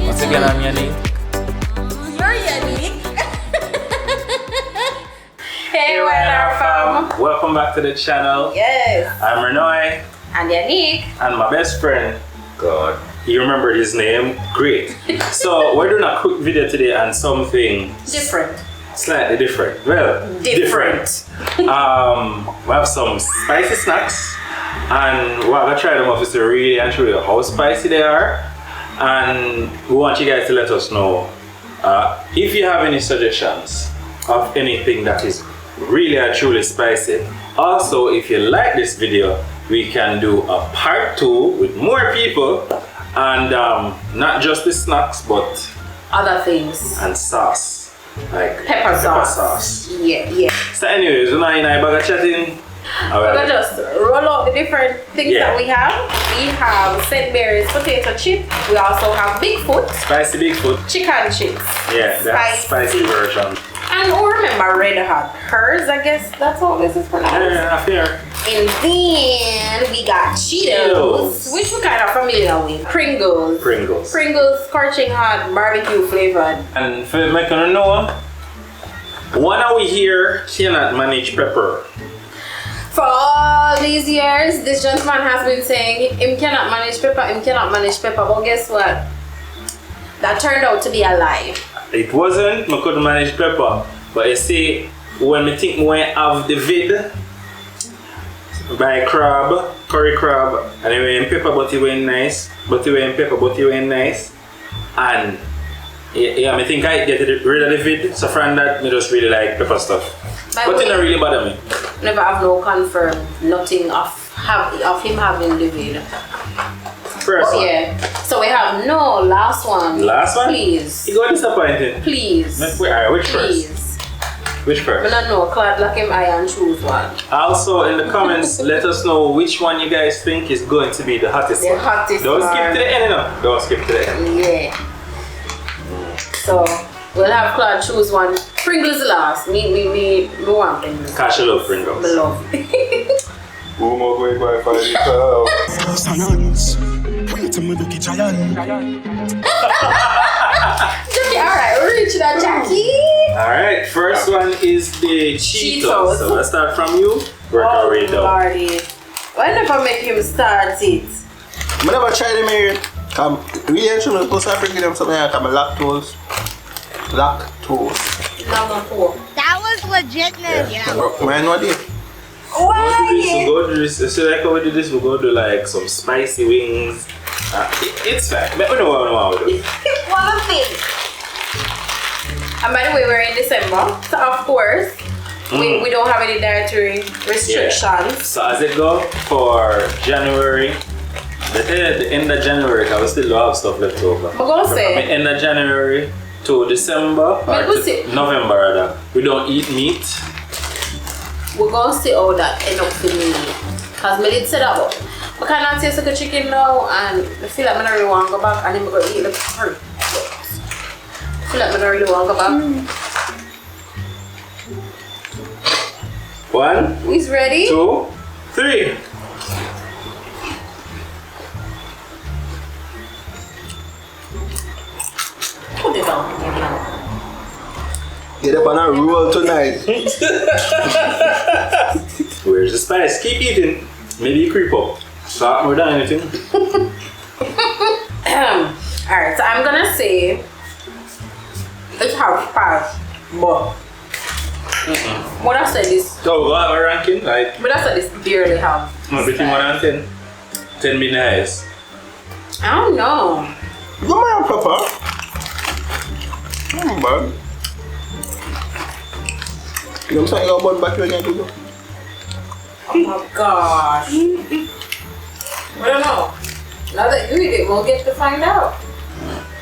Once again, I'm Yanique. You're Yanique. Hey, where from? Welcome back to the channel. Yes. I'm Renouy. And Yanique. And my best friend. God, you remembered his name? Great. So we're doing a quick video today on something Different. slightly different. Well, different. We have some spicy snacks, and we're gonna try them off to really and show you how spicy they are. And we want you guys to let us know if you have any suggestions of anything that is really and truly spicy. Also, if you like this video, we can do a part 2 with more people, and not just the snacks but Other things. and sauce, like Pepper sauce. Yeah. So anyways, Renouy and I back chatting. We're gonna just roll out the different things that we have. We have St. Mary's potato chip. We also have Bigfoot. Spicy Bigfoot. Chicken chips. Yeah, the spicy version. And remember Red Hot. Hers, I guess that's all this is pronounced. Yeah, I fear. And then we got Cheetos, which we're kind of familiar with. Pringles. Pringles Scorchin Hot, barbecue flavored. And for make you know, one of we here cannot manage pepper. For all these years, this gentleman has been saying him cannot manage pepper, but guess what? That turned out to be a lie. It wasn't, I couldn't manage pepper. But you see, when I think when I have the vid, by crab, curry crab, and it went pepper, but it went nice. And yeah, I think I get rid of the vid, so from that, I just really like pepper stuff. But it don't really bother me. Never have no confirm, nothing of him having the vid. First one. Yeah. So we have last one. Last one? Please. You got disappointed. Please. Alright, which Please. first? Which first? I don't know, Claude lock him eye and choose one. Also in the comments, let us know which one you guys think is going to be the hottest one. The hottest Don't one. skip to the end, no. Don't skip to the end. Yeah. So we'll have Claude choose one. Pringles last. Me want Pringles. Cash love Pringles. Me love. Jackie, alright, we reach that, Jackie. Alright, first one is the Cheetos. So let's start from you. Work our way down. Lordy. Why never make him start it? I never tried them here. Really, I'm supposed to bring them something like lactose. Number 4. That was legitness. Yeah. Man, what did? Why? We'll go do this. So like how we do this, we'll go do like some spicy wings. It's fine. But we know what we do. One thing. And by the way, we're in December, so of course, we don't have any dietary restrictions. Yeah. So as it go for January, the end of January, because we still have stuff left over. I'm gonna say. From the end of January to December, or to November rather, we don't eat meat. We're gonna see how that end up for me. Because I did say that, but I cannot taste like a chicken now, and I feel like I don't really want to go back, and then I'm gonna eat the curry. I feel like I don't really want to go back. 1, Who's ready? 2, 3. Put it on. Get up on a roll tonight. Where's the spice? Keep eating. Maybe you creep up. Start more than anything. Alright, so I'm gonna say it's half past, but what I said is. So we have a ranking, like. But I said this barely have. Between 1 and 10. 10 being the highest. I don't know. You might have pepper. Bad. You know something about back again, people? Oh my gosh. I don't know. Now that you eat it, we'll get to find out.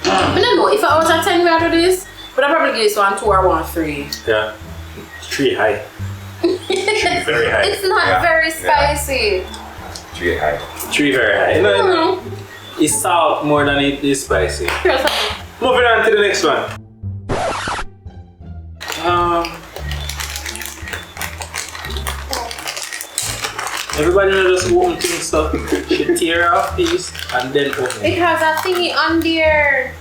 I don't know. If I was at 10 we out of this, but I'd probably give this one 2 or 1 3. Yeah. 3 high. 3 very high. It's not very spicy. 3 high. 3 very high. You know, it's salt more than it is spicy. Here's something. Moving on to the next one. Everybody knows just open things so she tear off these and then open It it. has a thingy on there.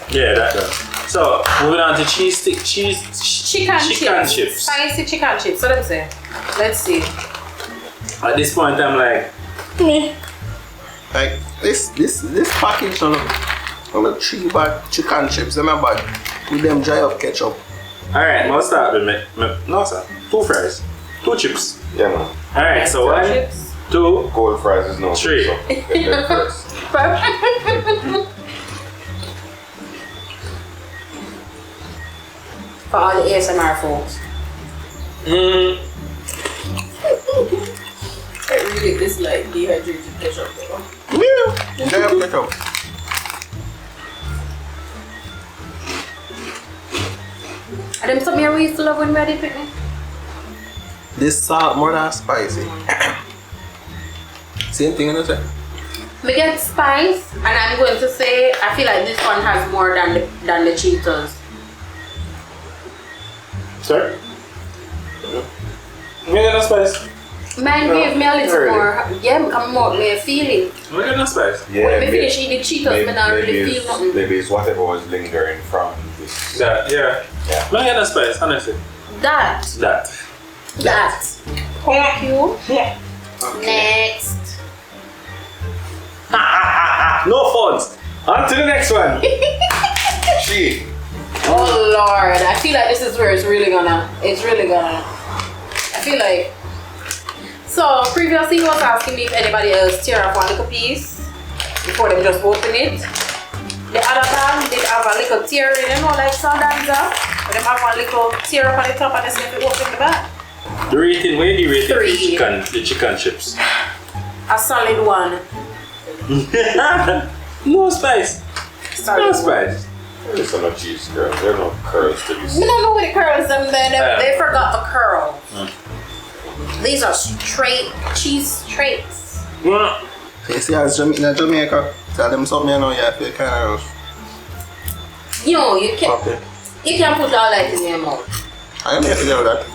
Yeah, that does. So moving on to chicken chips. Spicy chicken chips. What do I say? Let's see. At this point I'm like, Like this package on the 3 bag chicken chips, them are bad. With them dry up ketchup. alright, I'll start with me. No sir. 2 fries. 2 chips. Yeah, man. Alright, so 1, Chips. 2, Cold fries is no 3. good, so get them first. For all the ASMR folks. I really dislike dehydrated ketchup though. Yeah, dry up ketchup. Are them something you used to love when we had it with me? This salt more than spicy. Same thing, you know, sir? Me get spice, and I'm going to say I feel like this one has more than the Cheetos. Sorry? We got no spice. Mine gave me a little really? more. Yeah, I'm more me a feeling. We got no spice. Yeah, When me finish eating Cheetos, me not really maybe feel it's- nothing. Maybe it's whatever was lingering from this. That, yeah. Yeah. We got no spice, honestly. That. Thank you. Next. No phones. On to the next one. She. Oh Lord, I feel like this is where it's really gonna. I feel like. So previously he was asking me if anybody else tear off one little piece before they just open it. The other bag did have a little tear in, you know, like sometimes but they have one little tear up on the top and they say if you open the bag. The rating, where do you rate 3. the chicken chips? A solid 1. No spice. Solid No 1. spice. There's no cheese curls. There are no curls to We this. don't know what the curls them there. They forgot the curls. These are straight cheese straights. Well, So you see, as in Jamaica, tell them something, you know, you feel kind of You know, you can't okay. put all that in your mouth. I am here to do that.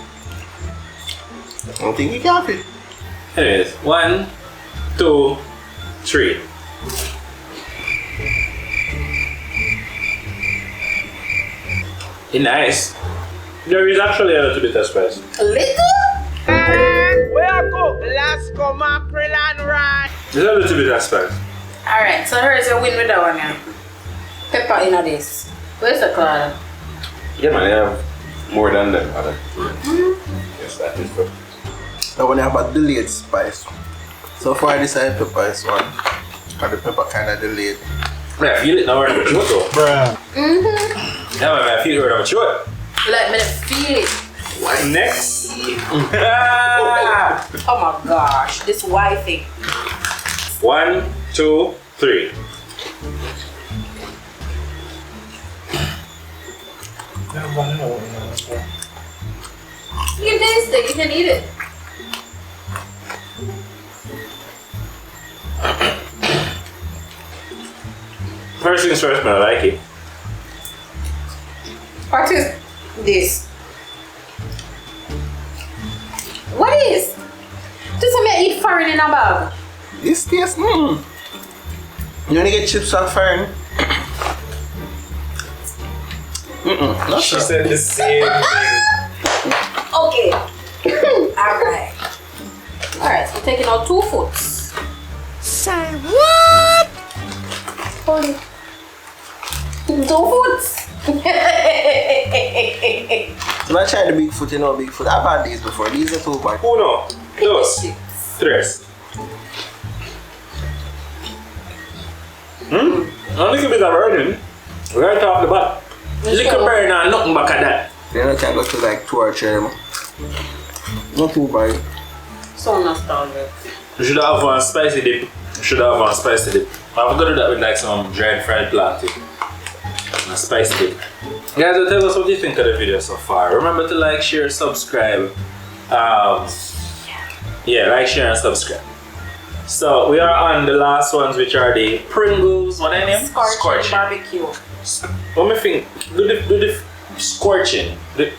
I don't think you can fit. anyways, 1, 2, 3. Nice. There is actually a little bit of spice. A little? Where go? Glasgow mackerel and rice. There's a little bit of spice. Alright, so here's your win with that one now. Pepper in this. Where's the color? Yeah, man, they have more than them. Yes, that is good. Now when you have a delayed spice. So far I decided pepper is one. Because the pepper kind of delayed. Yeah, I feel it now. We're going to though. Bruh. Yeah, man, I feel it. We're going to Let me feel it. What next? Oh my gosh, this white thing. 1, 2, 3. You can taste it, you can eat it. First things first, man, I like it. What is this? What is? Just let me eat foreign in a bag. This tastes, You wanna get chips on fire? Not She sure. said the same thing. Okay. Alright. Alright, so we're taking out 2 foots. Say what? Hold it. 2 foots. So I tried the Bigfoot, you know, Bigfoot. I've had these before. These are 2 bad. 1, 2, 3. A little bit of burning. Right off the bat. Little burn and nothing back at that. Then I can go to like 2 or 3. Not too bad. So nostalgic. You should have one spicy dip. You should have one spicy dip. I'm gonna do that with like some dried fried plantain. A spicy dip. Guys, tell us what you think of the video so far. Remember to like, share, subscribe. Yeah, like, share, and subscribe. So we are on the last ones, which are the Pringles. What are their name? Scorchin barbecue. What me think? Do the scorching. The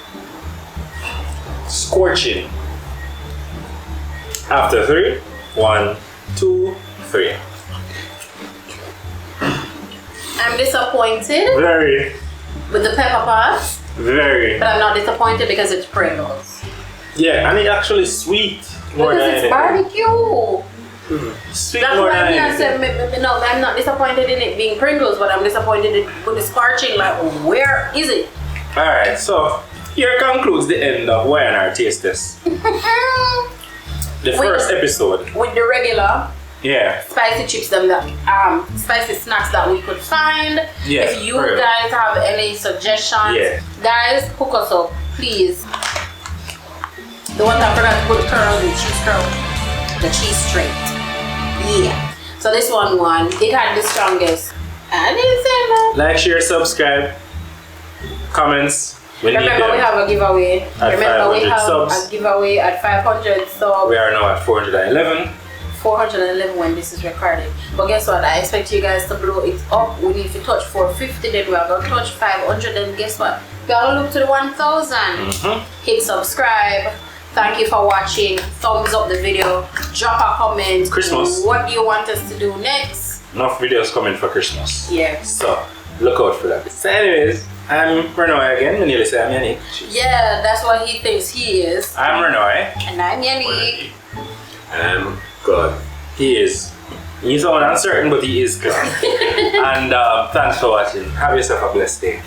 scorching. After 3, 1, 2, 3. I'm disappointed Very, with the pepper pots, very. but I'm not disappointed because it's Pringles. Yeah, and it's actually sweet more Because than it's anything. barbecue. Sweet That's more why than I said, anything. no, I'm not disappointed in it being Pringles, but I'm disappointed with the scorching. Like, where is it? Alright, so here concludes the end of Why and Our Taste Test. The first episode. With the regular Yeah. spicy chips, spicy snacks that we could find. Yeah, If you for real. guys have any suggestions, Yeah. guys, hook us up, please. The one that forgot to put curl, the cheese curl, the cheese straight. Yeah. So this one won. It had the strongest. I didn't say that. Like, share, subscribe, comments. We need Remember, them. we have a giveaway. At Remember, we 500 have subs. a giveaway at 500 subs. We are now at 411. 411 when this is recorded. But guess what? I expect you guys to blow it up. We need to touch 450, then we are going to touch 500. Then guess what? We are going to look to the 1000. Hit subscribe. Thank you for watching. Thumbs up the video. Drop a comment. Christmas. What do you want us to do next? Enough videos coming for Christmas. Yes. So, look out for that. So anyways, I'm Renouy again. We nearly say I'm Yanique. Yeah, that's what he thinks he is. I'm Renouy. And I'm Yanique. God. He is. He's all uncertain, but he is God. And thanks for watching. Have yourself a blessed day.